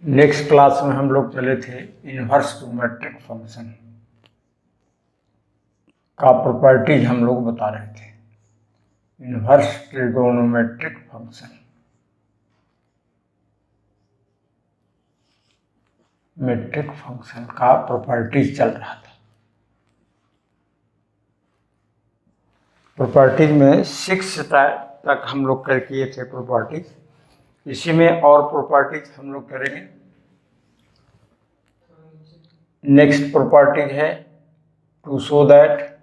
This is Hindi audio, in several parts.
नेक्स्ट क्लास में हम लोग चले थे इन्वर्स ट्रिगोनोमेट्रिक फंक्शन का प्रॉपर्टीज हम लोग बता रहे थे। Inverse trigonometric function metric function का प्रॉपर्टीज चल रहा था। प्रॉपर्टीज में 6 तक हम लोग कर किए थे प्रॉपर्टीज। इसी में और प्रॉपर्टीज हम लोग करेंगे। नेक्स्ट प्रॉपर्टीज है to show that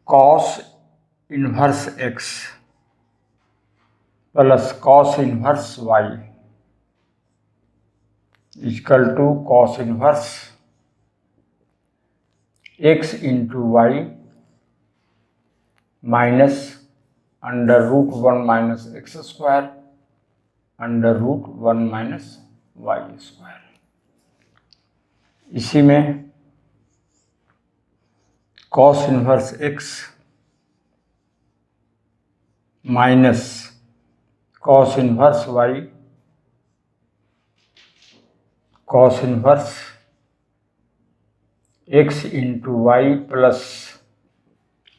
cos inverse x plus cos inverse y is equal to cos inverse x into y minus under root 1 minus x square under root 1 minus y square। इसी में cos inverse x minus cos inverse y cos inverse x into y plus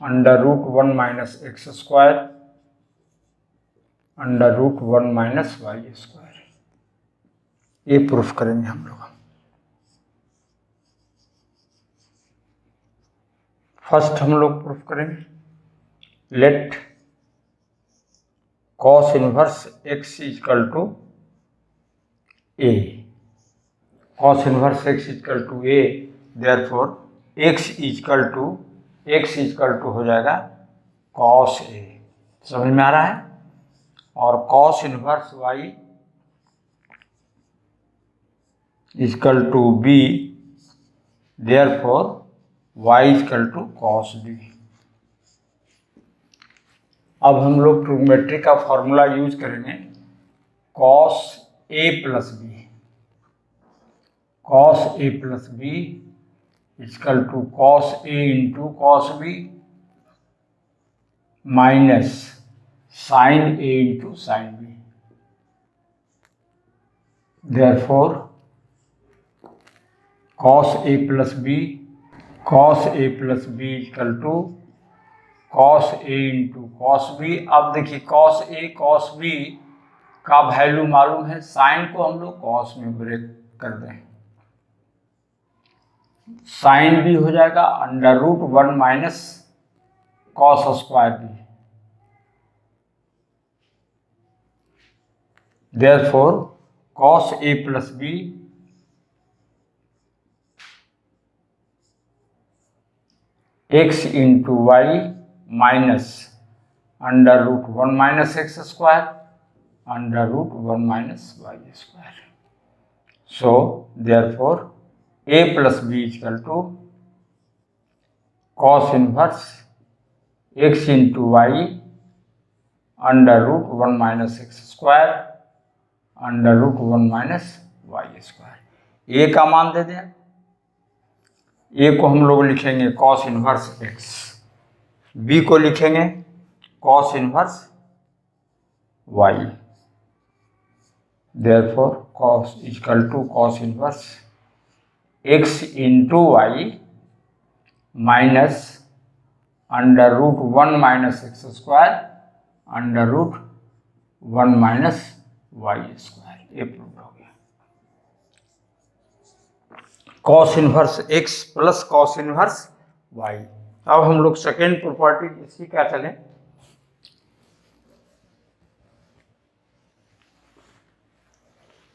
under root 1 minus x square under root 1 minus y square। ये प्रूफ करेंगे हम लोग। फर्स्ट हम लोग प्रूफ करेंगे let cos inverse x equal to a। cos inverse x equal to a, therefore x equal to हो जाएगा cos a। समझ में आ रहा है? और cos inverse y equal to b, therefore y equal to cos b। अब हम लोग ट्रिग्नोमेट्री का फॉर्मूला यूज करेंगे cos a plus B. cos a plus B equal to cos a into cos b minus sin a into sin b। Therefore cos a plus B equal to cos a into cos b। अब देखिए cos a cos b का वैल्यू मालूम है, साइन को हम लोग cos में ब्रेक कर दें, साइन भी हो जाएगा under root 1 minus cos square b। Therefore cos a plus b x into Y minus under root 1 minus x square under root 1 minus Y square. So therefore a plus B equal to cos inverse x into Y under root 1 minus x square under root 1 minus Y square. a का मान दे दें। a को हम लोग लिखेंगे cos इनवर्स x, b को लिखेंगे cos inverse y। Therefore cos equal to cos inverse x into Y minus under root 1 minus x square under root 1 minus Y square. ये प्रूव हो गया। cos inverse x plus cos inverse y। अब हम लोग सेकेंड प्रॉपर्टी इसकी क्या चलें,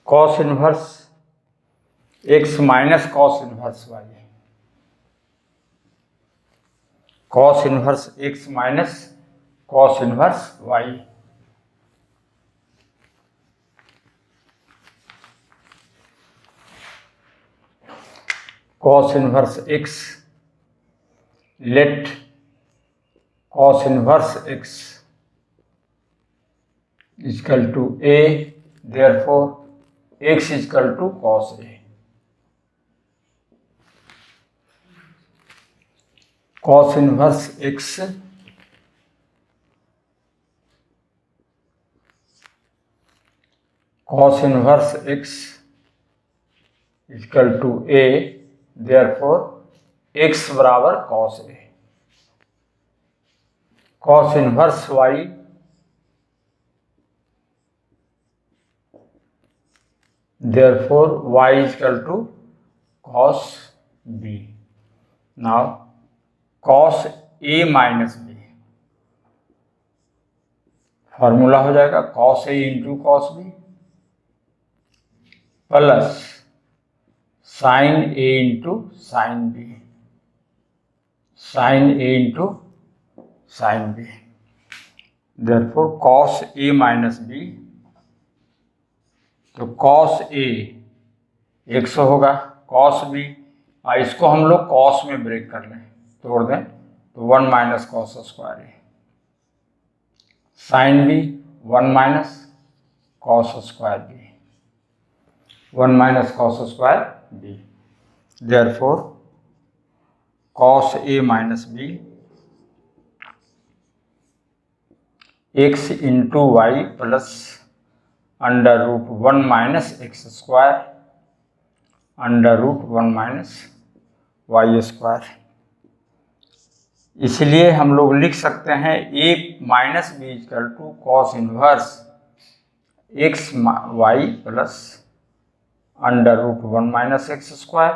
cos inverse x minus cos inverse y। cos inverse x minus cos inverse y। cos inverse x let cos inverse x equal to A, therefore x equal to cos A. Cos inverse x equal to A, therefore x बराबर cos A. Cos inverse y therefore y is equal to cos b. Now cos a minus b, formula हो जाएगा cos a into cos b plus sin a into sin b, sin a into sin b, therefore cos a minus b, तो cos a 100 होगा, cos b, इसको हम लोग cos में ब्रेक कर लें, तोड़ दें तो 1 minus cos square A, sin b 1 minus cos square B, 1 minus cos square B, therefore cos a minus b x into Y plus under root 1 minus x square under root 1 minus Y square. इसलिए हम लोग लिख सकते हैं a minus B equal to cos inverse X Y plus under root 1 minus x square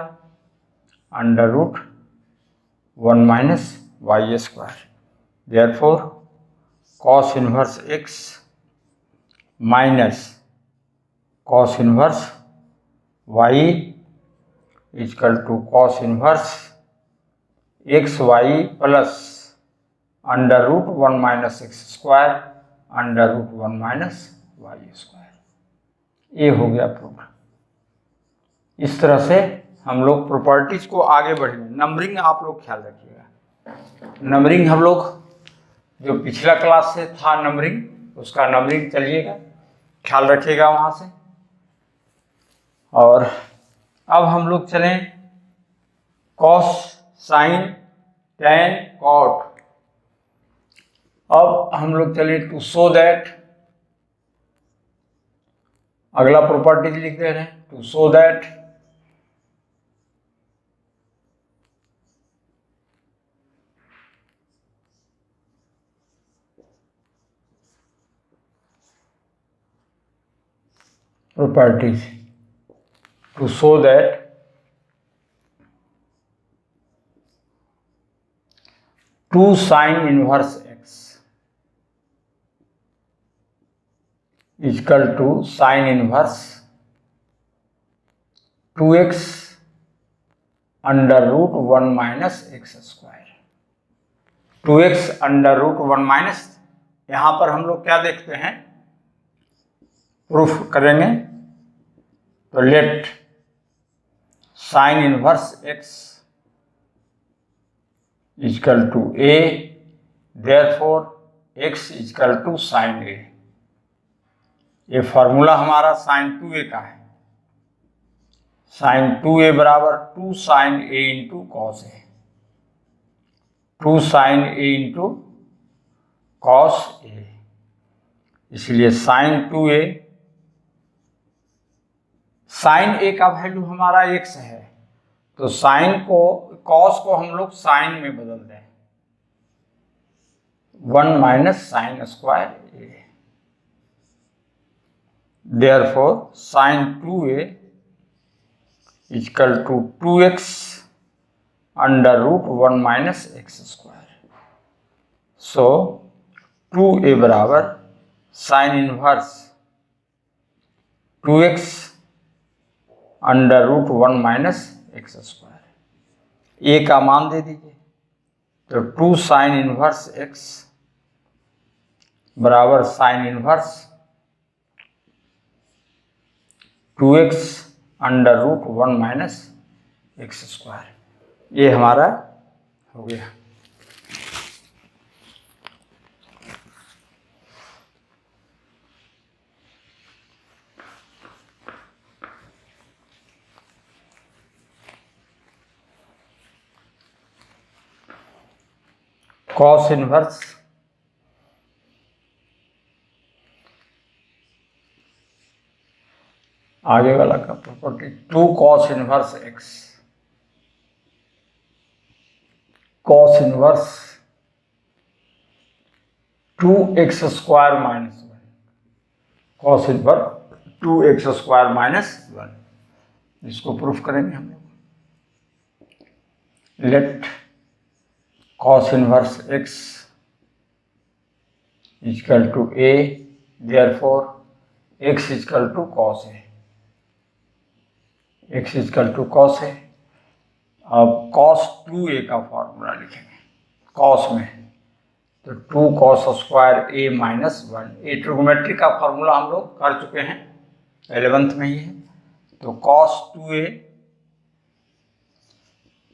under root 1 minus Y square, therefore cos inverse X minus cos inverse y equal to cos inverse X Y plus under root 1 minus x square under root 1 minus Y square. ये हो गया प्रूफ। इस तरह से हम लोग प्रॉपर्टीज को आगे बढ़ेंगे। नंबरिंग आप लोग ख्याल रखिएगा, नंबरिंग हम लोग जो पिछला क्लास से था नंबरिंग, उसका नंबरिंग चलिएगा, ख्याल रखिएगा वहाँ से। और अब हम लोग चलें कॉस, साइन, टैन, कॉट। अब हम लोग चलें टू शो दैट, अगला प्रॉपर्टी लिख दे रहे हैं, to show that properties, to show that 2 sin inverse x is equal to sin inverse 2x under root 1 minus x square. 2x under root 1 minus, यहाँ पर हम लोग क्या देखते हैं, प्रूफ करेंगे तो let sine inverse x equal to a, therefore x equal to sine a। ये फॉर्मूला हमारा साइन 2a का है, साइन 2a बराबर 2 sine a into cos A, 2 sine a into cos A, इसलिए साइन 2a, साइन ए का वैल्यू हमारा x है, तो साइन को, कॉस को हम लोग साइन में बदल दें, 1 minus sine square A, therefore sine 2a equal to 2x under root 1 minus x square. So 2a बराबर sine inverse 2x under root 1 minus x square. A का मान दे दीजिए, तो 2 साइन इनवर्स x बराबर sine inverse 2x under root 1 minus x square. ये हमारा हो गया। कॉस इनवर्स आगे वाला का property 2 cos inverse X, cos inverse 2x square minus 1, cos inverse 2x square minus 1, इसको प्रूफ करेंगे हम लोग। Let cos inverse x is equal to a, therefore x is equal to cos a, x is equal to cos a। अब cos 2a का फॉर्मूला लिखेंगे cos में, तो 2 cos स्क्वायर a माइनस 1, ये ट्रिगोमेट्री का फॉर्मूला हम लोग कर चुके हैं 11th में ही है। तो cos 2a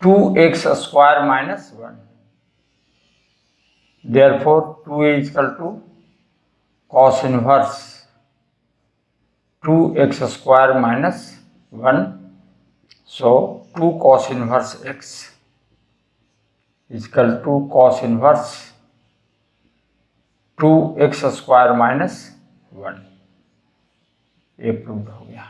2x square minus 1, therefore 2a is equal to cos inverse 2x square minus 1, so 2 cos inverse x is equal to cos inverse 2x square minus 1, ये प्रूव हो गया।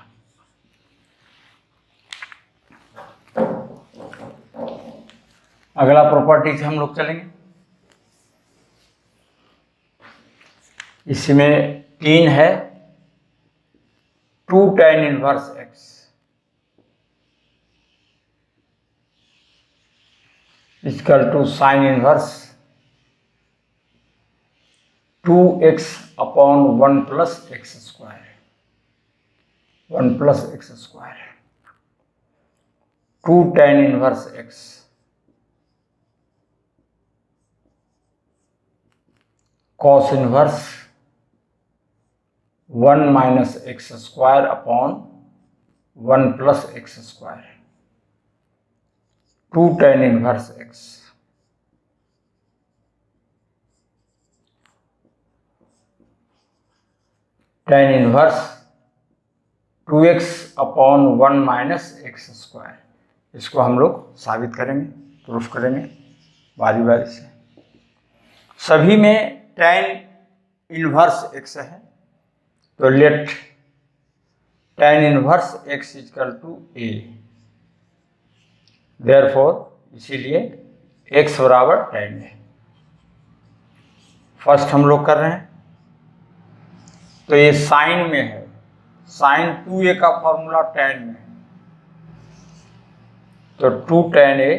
अगला प्रॉपर्टी से हम लोग चलेंगे, इसमें 3 है 2 tan inverse x equal to sine inverse 2x upon 1 plus x square, 1 plus x square 2 tan inverse x cos inverse 1 minus x square upon 1 plus x square 2 tan inverse x, tan inverse 2x upon 1 minus x square, इसको हम लोग साबित करेंगे, प्रूफ करेंगे बारी बारी से। सभी में tan इनवर्स x है, तो let tan inverse x equal to a, therefore इसीलिए x बराबर tan है। फर्स्ट हम लोग कर रहे हैं, तो ये साइन में है, साइन 2a का फॉर्मूला tan में है, तो 2 tan a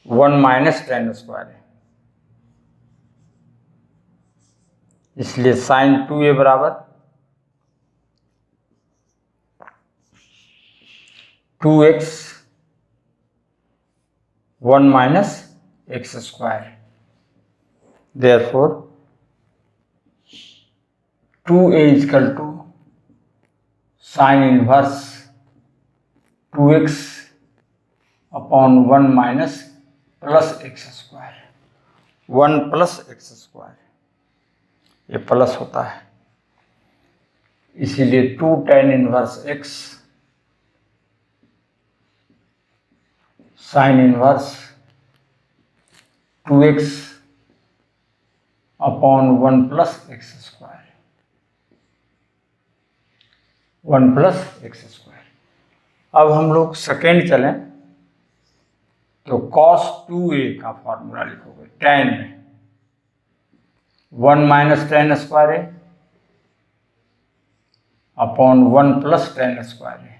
1 minus tan square है, इसलिए साइन 2a बराबर 2x 1 minus x square, therefore 2a equal to sine inverse 2x upon 1 minus plus x square, 1 plus x square, ये प्लस होता है, इसीलिए 2 tan inverse x sine inverse 2x upon 1 plus x square, 1 plus x square. अब हम लोग सेकेंड चलें, तो cos 2a का फॉर्मूला लिखोगे tan में 1 माइनस tan स्क्वायर है अपॉन 1 प्लस tan स्क्वायर है,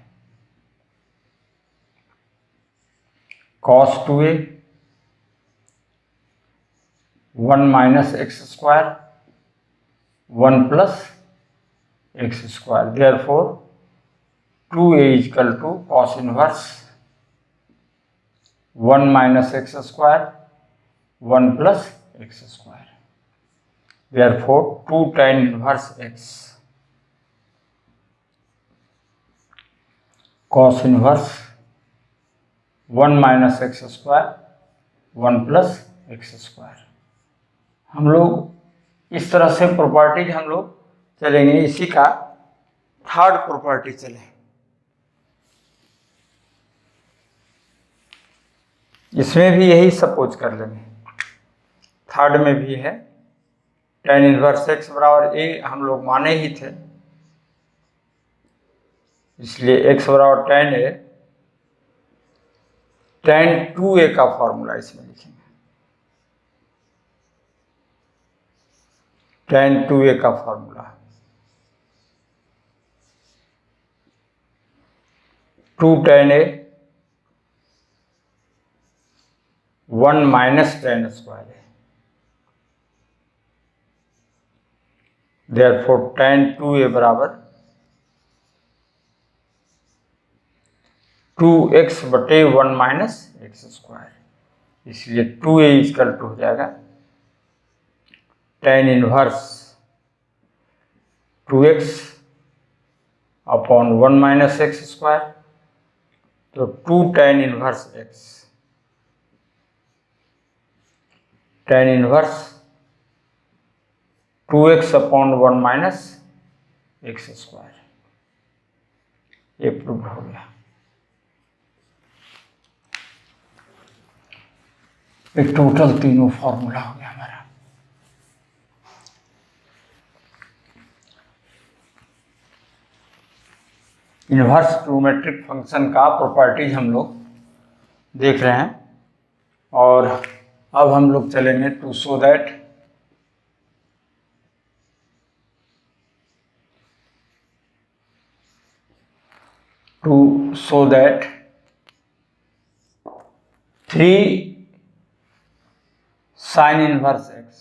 cos 2a 1 minus x square 1 plus x square, therefore 2a equal to cos inverse 1 minus x square 1 plus x square, therefore 2 tan inverse x cos inverse 1 minus x square 1 plus x square. हम लोग इस तरह से प्रॉपर्टीज हम लोग चलेंगे। इसी का थर्ड प्रॉपर्टी चले, इसमें भी यही सपोज कर लेंगे, थर्ड में भी है tan इनवर्स x बराबर a हम लोग माने ही थे, इसलिए x बराबर tan a, tan 2a का फॉर्मूला इसमें लिखेंगे, tan 2a का formula 2 tan a 1 minus tan square है, देयरफॉर tan 2a बराबर 2x बटे 1 माइनस एक्स स्क्वायर, इसलिए 2a इक्वल टू हो जाएगा tan inverse 2x upon 1 minus x square, तो 2 tan inverse x, tan inverse 2x upon 1 minus x square, ये प्रूव हो गया। एक टोटल तीनों फॉर्मूला हो गया हमारा। इनवर्स ट्रिग्नोमेट्रिक फंक्शन का प्रॉपर्टीज हम लोग देख रहे हैं, और अब हम लोग चलेंगे to show that three sine inverse x,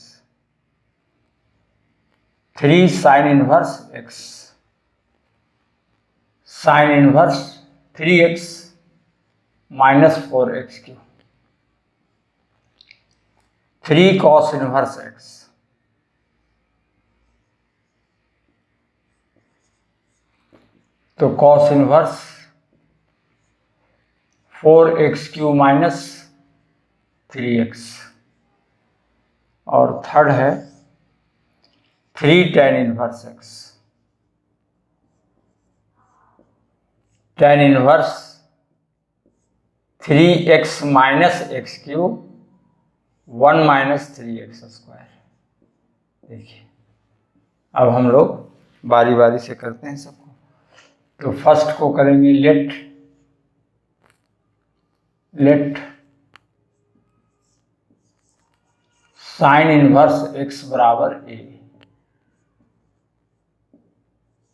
3 sine inverse एक्स, sine inverse 3x minus 4x cube, 3 cos inverse x, तो cos inverse 4x cube minus 3x, और थर्ड है 3 tan inverse x, tan inverse 3x minus x cube 1 minus 3x square. देखिए अब हम लोग बारी बारी से करते हैं सबको, तो फर्स्ट को करेंगे लेट साइन इनवर्स x बराबर a,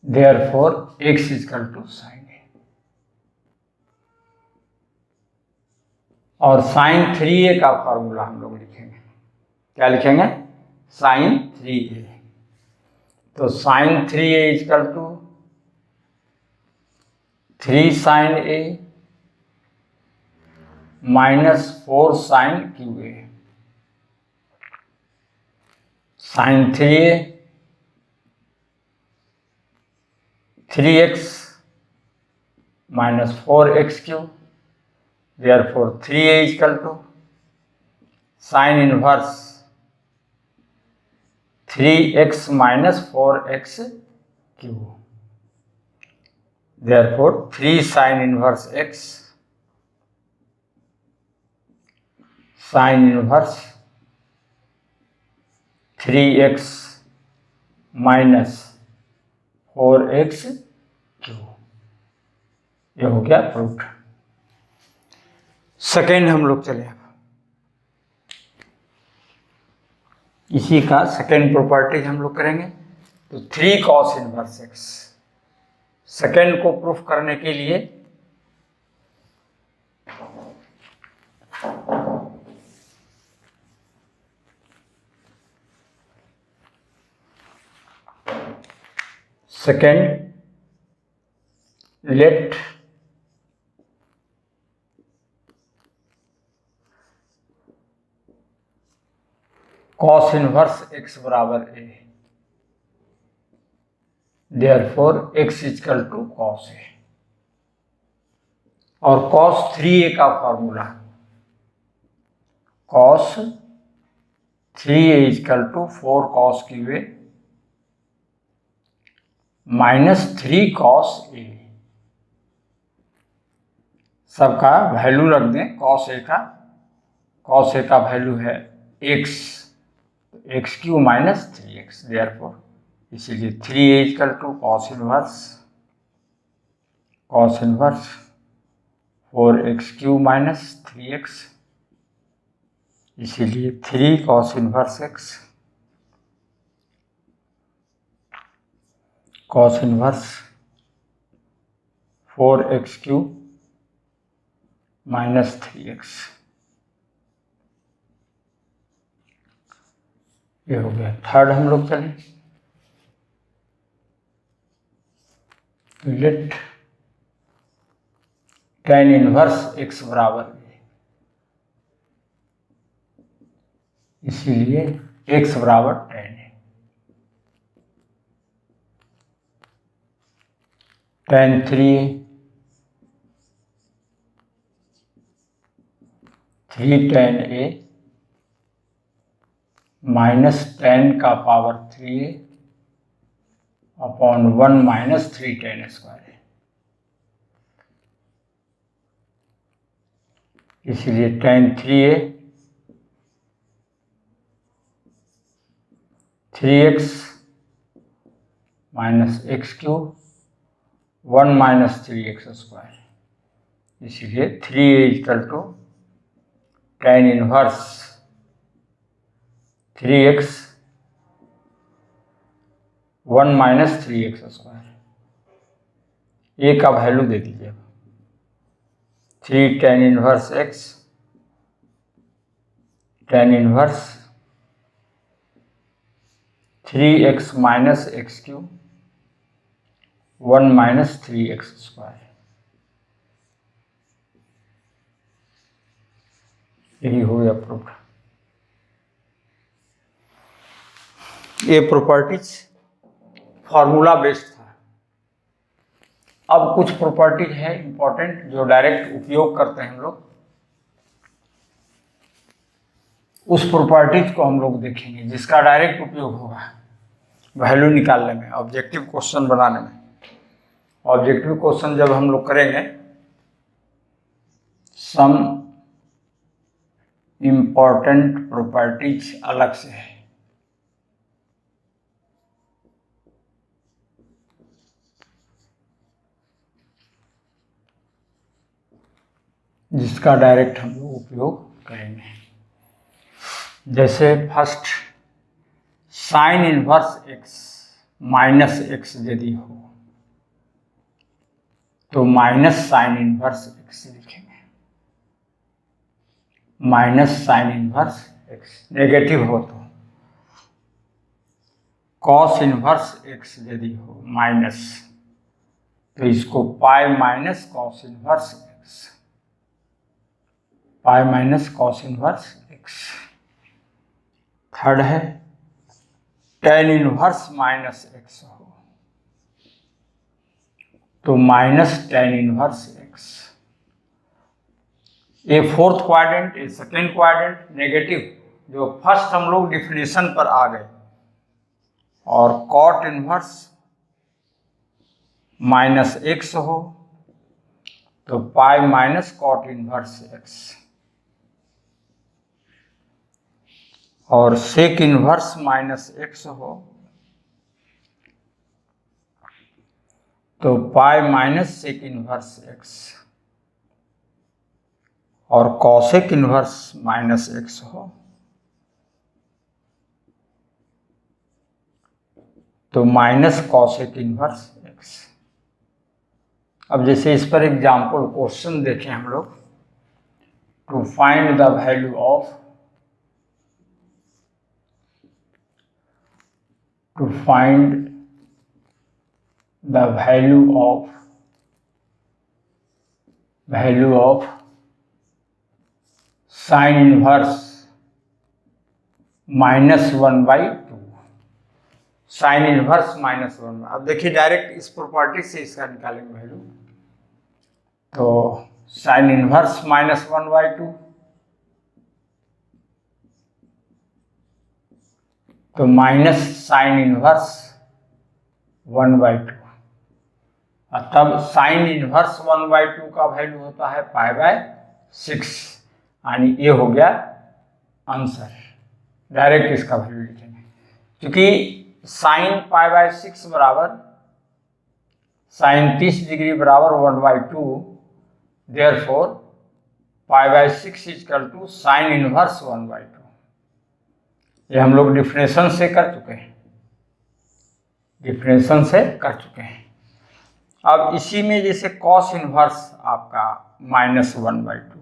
therefore x equal to sine a, और साइन 3a का फॉर्मूला हम लोग लिखेंगे, क्या लिखेंगे, साइन 3a, तो sine 3a equal to 3 sine a minus 4 sine cube a, sine 3a 3x minus 4x cube, therefore 3a equal to sine inverse 3x minus 4x cube, therefore 3 sine inverse x sine inverse 3x minus 4x cube, ये हो गया प्रूफ। सेकेंड हम लोग चले, इसी का सेकेंड प्रॉपर्टी हम लोग करेंगे, तो 3 कॉस इनवर्स x, सेकेंड को प्रूफ करने के लिए second let cos inverse x बराबर a, therefore x equal to cos a, और कॉस 3a का formula cos 3a equal to 4 cos cube A minus 3 cos A, सबका वैल्यू रख दें कॉस ए का कॉस ए का वैल्यू है x, x cube minus 3x, therefore इसीलिए 3a equal to cos inverse 4x cube minus 3x, इसीलिए 3 cos inverse x, cos inverse 4x cube minus 3x, ये हो गया। थर्ड हम लोग चलें, लेट tan इनवर्स x बराबर है, इसीलिए x बराबर tan है। tan 3a 3 tan a minus tan का power 3a upon 1 minus 3 tan square है, इसलिए tan 3a 3x minus x cube 1 minus 3x square, इसीलिए 3a equal to tan inverse 3x 1 minus 3x square, a का वैल्यू दे दीजिए 3 tan inverse x, tan inverse 3x minus x cube 1 minus 3x square, यही हो गया प्रूफ। ये प्रॉपर्टीज फॉर्मूला बेस्ड था। अब कुछ प्रॉपर्टीज है इंपॉर्टेंट जो डायरेक्ट उपयोग करते हैं हम लोग, उस प्रॉपर्टीज को हम लोग देखेंगे जिसका डायरेक्ट उपयोग होगा वैल्यू निकालने में, ऑब्जेक्टिव क्वेश्चन बनाने में। ऑब्जेक्टिव क्वेश्चन जब हम लोग करेंगे, सम इम्पॉर्टेंट प्रॉपर्टीज अलग से है, जिसका डायरेक्ट हम लोग उपयोग करेंगे। जैसे first sign inverse x minus x यदि हो तो माइनस साइन इनवर्स x लिखेंगे, minus sign inverse x। Negative हो तो कॉस इनवर्स x यदि हो माइनस, तो इसको pi minus cos inverse x, pi minus cos inverse x। Third है tan इनवर्स माइनस x हो तो माइनस tan इनवर्स x। ये फोर्थ क्वाड्रेंट, ये सेकेंड क्वाड्रेंट नेगेटिव, जो फर्स्ट हम लोग डिफिनेशन पर आ गए। और कॉट इनवर्स माइनस x हो तो pi minus cot inverse x। और सेक इनवर्स माइनस x हो तो pi minus sec inverse x। और कॉसेक इनवर्स माइनस x हो तो माइनस कॉसेक इनवर्स x। अब जैसे इस पर एग्जाम्पल क्वेश्चन देखें हम लोग, to find the value of, to find the value of sin inverse minus 1/2, sine inverse minus 1। अब देखिए डायरेक्ट इस प्रॉपर्टी से इसका निकालेंगे वैल्यू, तो साइन इनवर्स माइनस 1/2 तो माइनस साइन इनवर्स 1/2, और तब साइन इनवर्स 1/2 का वैल्यू होता है π/6, यानी ये हो गया आंसर, डायरेक्ट इसका वैल्यू लिखेंगे, क्योंकि साइन π/6 बराबर साइन 30 डिग्री बराबर 1/2, therefore π/6 equal to sine inverse 1/2। ये हम लोग डिफरेंशन से कर चुके हैं, डिफरेंशन से कर चुके हैं। अब इसी में जैसे कॉस इनवर्स आपका -1/2,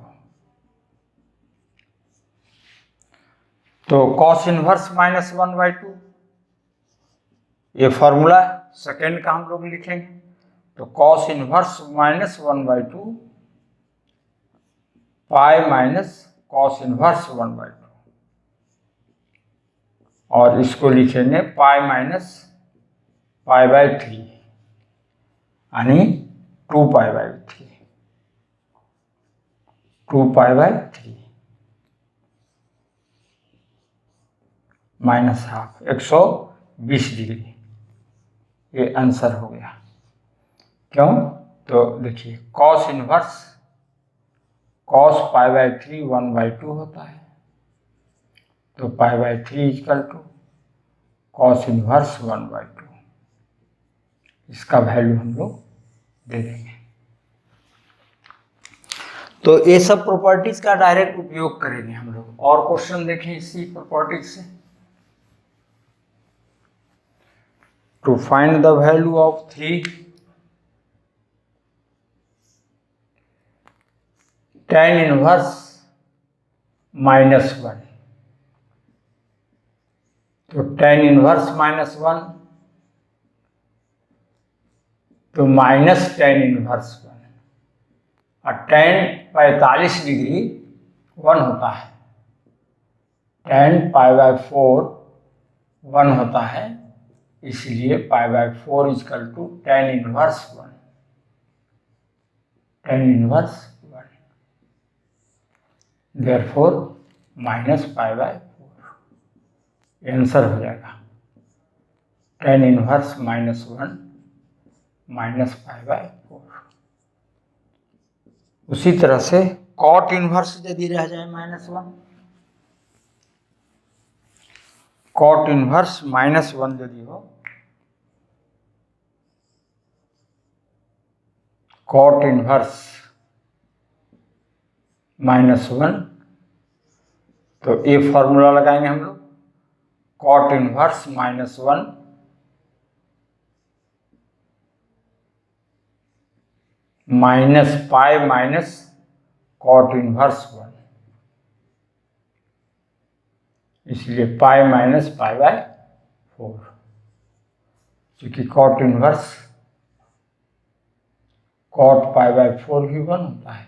तो कॉस इनवर्स -1/2, ये फॉर्मूला सेकेंड का हम लोग लिखेंगे। तो cos inverse -1/2 pi minus cos inverse 1/2, और इसको लिखेंगे पाई माइनस π/3 यानी 2π/3, 2π/3 -½ 120 डिग्री, ये आंसर हो गया। क्यों? तो देखिए कॉस इनवर्स कॉस π/3 1/2 होता है, तो π/3 इक्वल टू कॉस इनवर्स 1/2, इसका वैल्यू हम लोग दे देंगे। तो ये सब प्रॉपर्टीज का डायरेक्ट उपयोग करेंगे हम लोग। और क्वेश्चन देखें इसी प्रॉपर्टीज से। To find the value of 3 tan inverse -1, तो tan इनवर्स -1 तो माइनस tan इनवर्स 1, और tan 45 डिग्री 1 होता है, tan π/4 1 होता है, इसलिए π/4 equal to tan inverse 1, tan inverse 1, therefore -π/4, answer हो जाएगा tan इनवर्स -1 -π/4। उसी तरह से कॉट इनवर्स यदि रह जाए -1, कॉट इनवर्स -1 यदि हो, कॉट इनवर्स -1, तो ये फॉर्मूला लगाएंगे हम लोग, cot inverse -1 minus pi minus cot inverse 1, इसलिए पाई माइनस π/4, क्योंकि कॉट इनवर्स कॉट π/4 भी 1 होता है,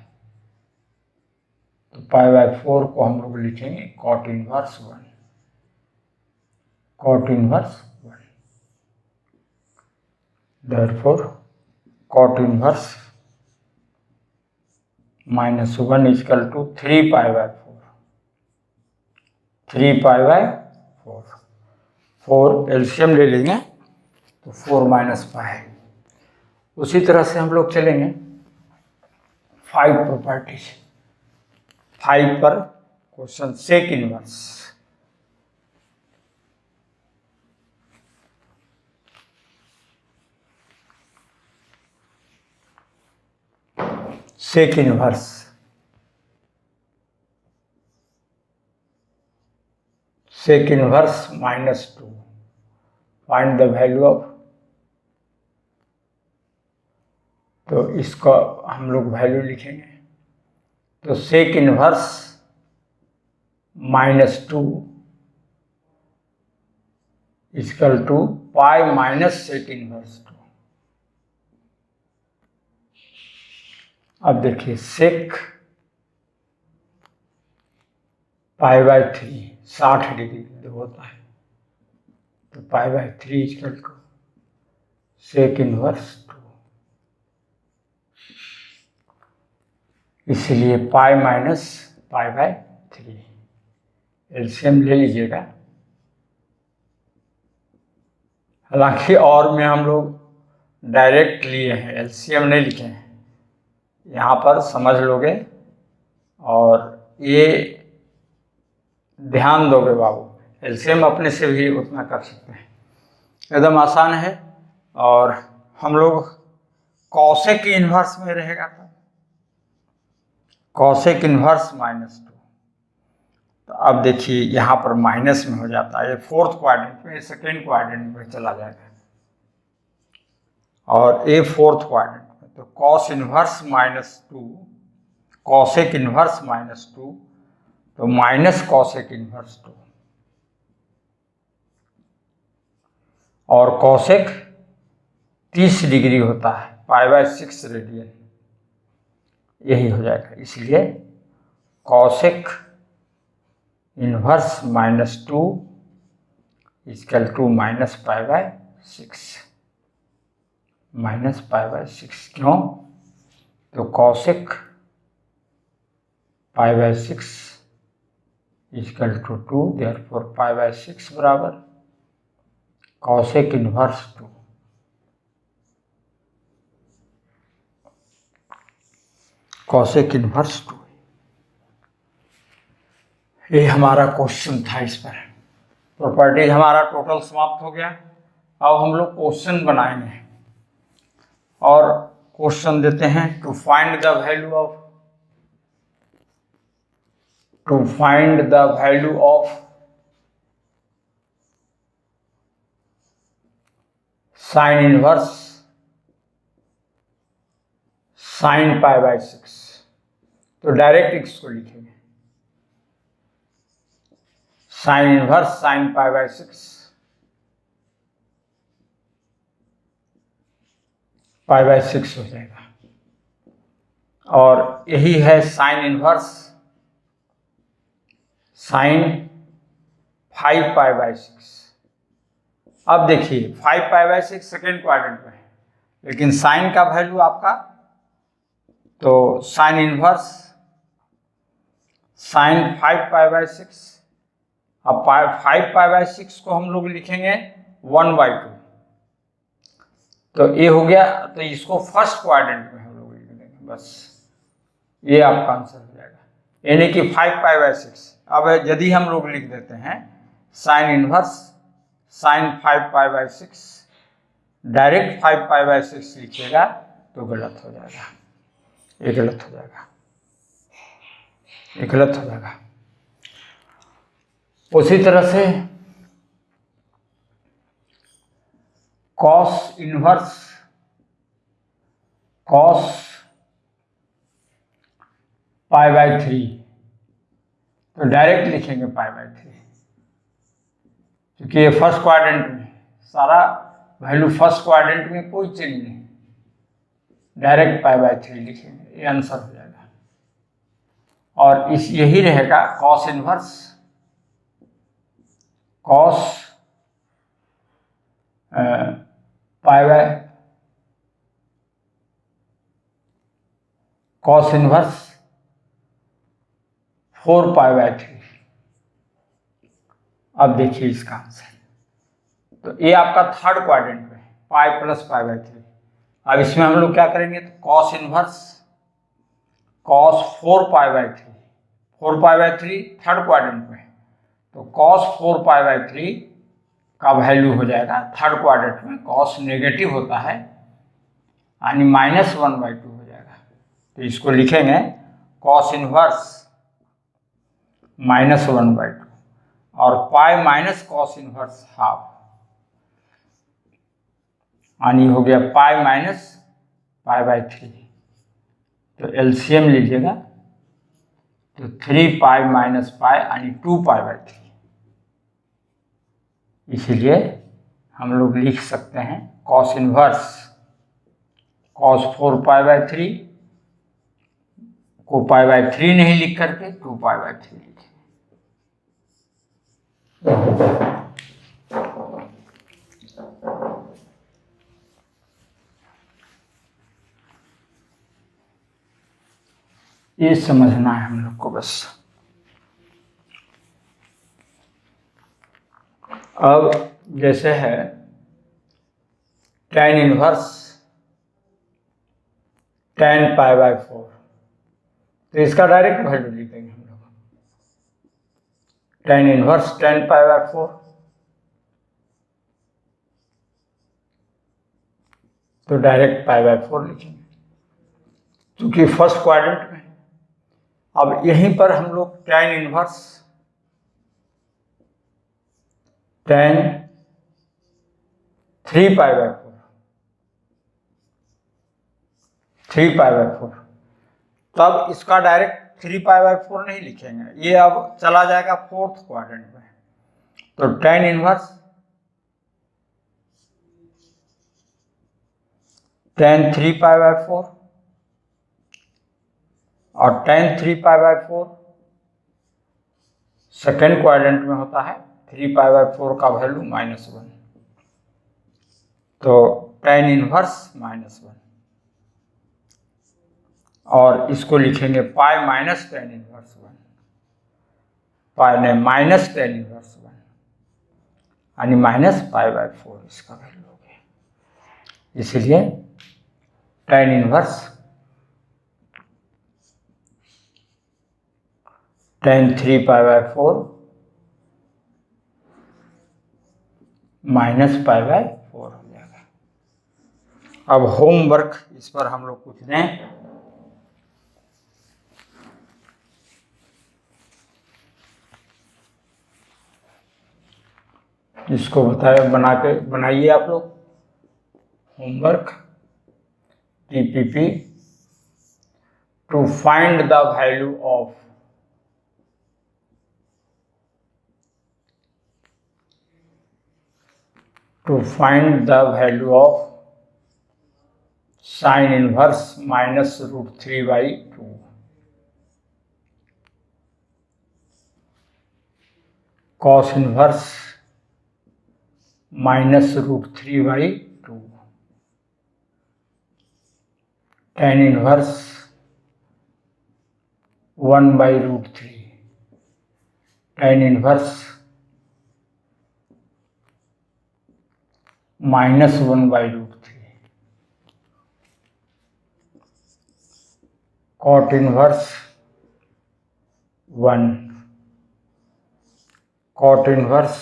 तो π/4 को हम लोग लिखेंगे cot inverse 1, cot inverse 1, therefore cot inverse -1 equal to 3π/4, 3π/4, 4 LCM ले लेंगे तो 4 - π। उसी तरह से हम लोग चलेंगे 5 प्रॉपर्टीज, 5 पर question sec inverse. Sec inverse, sec inverse -2, find the value of, तो इसको हम लोग वैल्यू लिखेंगे, तो sec inverse -2 equal to pi minus sec inverse 2। अब देखिए सेक π/3 60 डिग्री होता है, तो π/3 इक्वल टू सेक इनवर्स 2, इसलिए पाई माइनस π/3, एलसीएम ले लीजिएगा। हालांकि और में हम लोग डायरेक्ट लिए हैं, एलसीएम नहीं लिखे हैं, यहाँ पर समझ लोगे। और ये ध्यान दोगे बाबू, एलसीएम अपने से भी उतना कर सकते हैं, एकदम आसान है। और हम लोग कॉसेक इन्वर्स में रहेगा, तो कॉसेक इन्वर्स -2। तो अब देखिए यहाँ पर माइनस में हो जाता है, ये फोर्थ क्वाड्रेंट में, सेकेंड क्वाड्रेंट में चला जाएगा, और ये फोर्थ क्वाड्रेंट में। तो कॉस इन्वर्स -2, कॉसेक इन्वर्स -2, तो माइनस कॉसेक इन्वर्स 2, और कॉसेक 30 डिग्री होता है, π/6 रेडियन, यही हो जाएगा। इसलिए कॉसेक इन्वर्स -2 इक्वल टू -π/6, -π/6। क्यों? तो कॉसेक π/6 इक्वल टू 2, देयरफॉर π/6 बराबर कॉसेक इन्वर्स 2। कॉसेक इन्वर्स 2, ये हमारा क्वेश्चन था। इस पर प्रॉपर्टीज हमारा टोटल समाप्त हो गया। अब हम लोग क्वेश्चन बनाएंगे, और क्वेश्चन देते हैं to find the value of sine inverse sine π/6। तो डायरेक्ट इसको लिखेंगे, साइन इनवर्स साइन π/6, π/6 हो जाएगा। और यही है साइन इनवर्स साइन 5π/6। अब देखिए 5π/6 सेकेंड क्वाड्रेंट में है, लेकिन साइन का वैल्यू आपका, तो साइन इनवर्स साइन 5π/6, अब 5π/6 को हम लोग लिखेंगे 1/2। तो ये हो गया, तो इसको फर्स्ट क्वाड्रेंट में हम लोग लिख देंगे, बस ये आपका आंसर हो जाएगा, यानी कि 5π/6। अब यदि हम लोग लिख देते हैं साइन इनवर्स साइन 5π/6, डायरेक्ट 5π/6 लिखिएगा तो गलत हो जाएगा, ये गलत हो जाएगा, ये गलत हो जाएगा। उसी तरह से कॉस इनवर्स कॉस π/3, तो डायरेक्ट लिखेंगे π/3, क्योंकि ये फर्स्ट क्वाड्रेंट में, सारा वैल्यू फर्स्ट क्वाड्रेंट में, कोई चेंज नहीं, डायरेक्ट π/3 लिखेंगे, ये आंसर हो जाएगा। और इस यही रहेगा cos inverse cos cos inverse 4π/3। अब देखिए इसका आंसर, तो ये आपका थर्ड क्वाड्रेंट में पाई प्लस π/3। अब इसमें हम लोग क्या करेंगे, तो cos inverse cos 4π/3, 4π/3 third quadrant में, तो कॉस 4π/3 का वैल्यू हो जाएगा थर्ड क्वाड्रेंट में, कॉस नेगेटिव होता है, यानी -1/2 हो जाएगा। तो इसको लिखेंगे कॉस इनवर्स -1/2, और pi minus cos inverse half, यानी हो गया पाई माइनस π/3। तो एलसीएम लीजिएगा, तो 3π - π यानी 2π/3। इसीलिए हम लोग लिख सकते हैं कॉस इनवर्स कॉस 4π/3 को π/3 नहीं लिख करके 2π/3 लिखें। ये समझना है हम लोग को बस। अब जैसे है tan इनवर्स tan π/4, तो इसका डायरेक्ट वैल्यू लिख देंगे हम लोग। tan inverse tan pi by 4, तो डायरेक्ट पाई बाय 4 लिखेंगे क्योंकि फर्स्ट क्वाड्रेंट में। अब यहीं पर हम लोग tan inverse tan 3 pi by 4, 3 pi by 4, तब इसका डायरेक्ट 3 पाई बाय 4 नहीं लिखेंगे, ये अब चला जाएगा फोर्थ क्वाड्रेंट में। तो tan inverse tan 3 pi by 4 और tan 3 pi by 4 second quadrant में होता है, 3 पाई बाय 4 का वैल्यू -1, तो tan इनवर्स -1, और इसको लिखेंगे पाई माइनस tan इनवर्स 1, पाई ने माइनस tan इनवर्स 1 यानी माइनस पाई बाय 4 इसका वैल्यू हो गया। इसलिए tan inverse tan 3 pi by 4 minus pi by 4 हो जाएगा। अब होमवर्क इस पर हम लोग कुछ दें। इसको बनाइए आप लोग homework TPP to find the value of sin inverse -√3/2, cos inverse -√3/2, tan inverse 1/√3, tan inverse -1/√3, cot inverse 1, cot inverse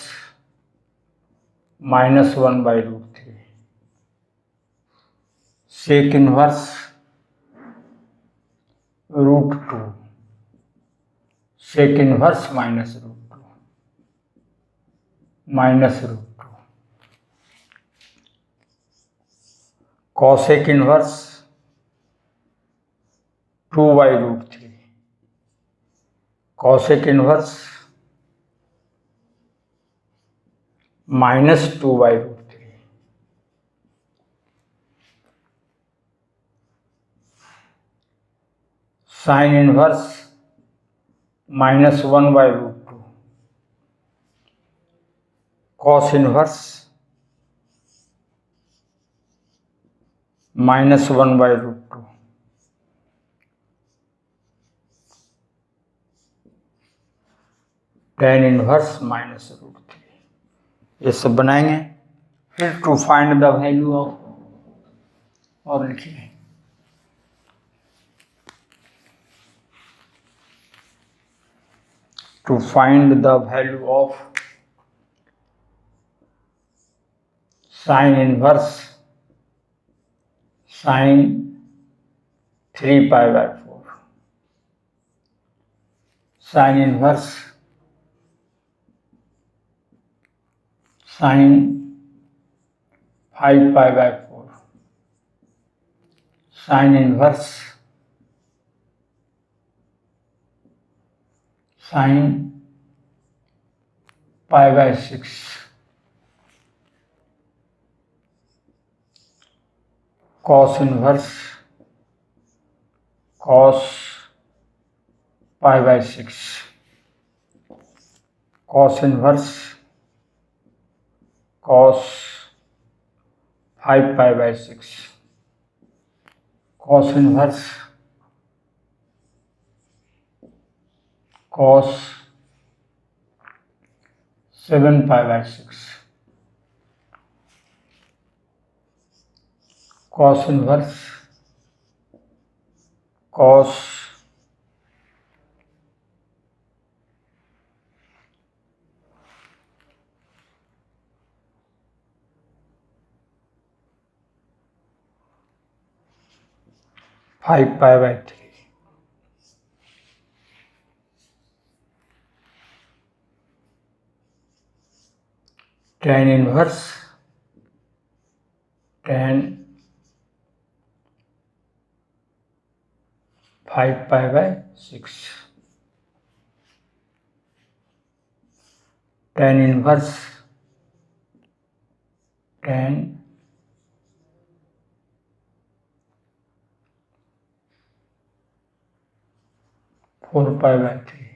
-1/√3, sec inverse √2, sec inverse -√2, cosec inverse 2/√3, cosec inverse -2/√3, sin inverse -1/√2, cos inverse -1/√2, tan inverse -√3, ये सब बनाएंगे। फिर to find the value of, और लिखिए to find the value of sin inverse sin 3 pi by 4, sin inverse sin 5 pi by 4, sin inverse sin pi by 6, cos inverse cos pi by 6, cos inverse cos 5 pi by 6, cos inverse cos 7 pi by 6, cos inverse cos 5π/3 tan inverse tan 5π/6 tan inverse tan 4π/3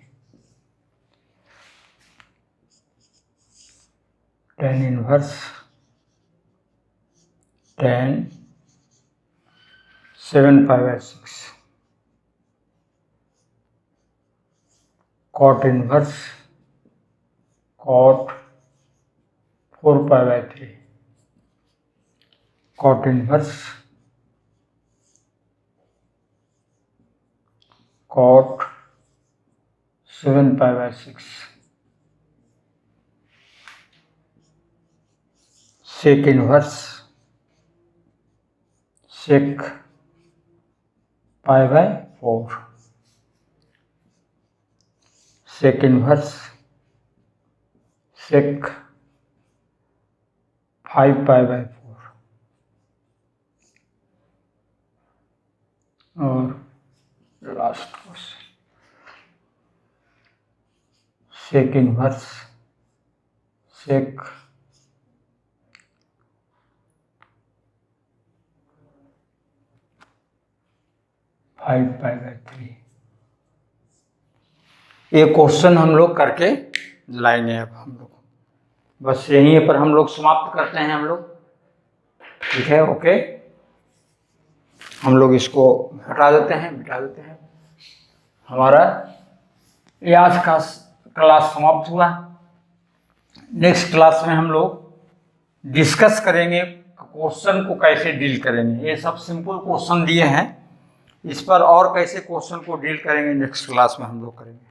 tan inverse tan 7π/6 cot inverse cot 4π/3 cot inverse cot 7π/6 sec inverse sec π/4 sec inverse sec 5π/4 और last question sec inverse sec 5π/3 ये क्वेश्चन हम लोग करके लाएंगे। अब हम लोग बस यहीं पर हम लोग समाप्त करते हैं हम लोग, ठीक है। ओके, हम लोग इसको हटा देते हैं, मिटा देते हैं। हमारा ये आज का क्लास समाप्त हुआ। नेक्स्ट क्लास में हम लोग डिस्कस करेंगे क्वेश्चन को कैसे डील करेंगे। ये सब सिंपल क्वेश्चन दिए हैं, इस पर और कैसे क्वेश्चन को डील करेंगे नेक्स्ट क्लास में हम लोग करेंगे।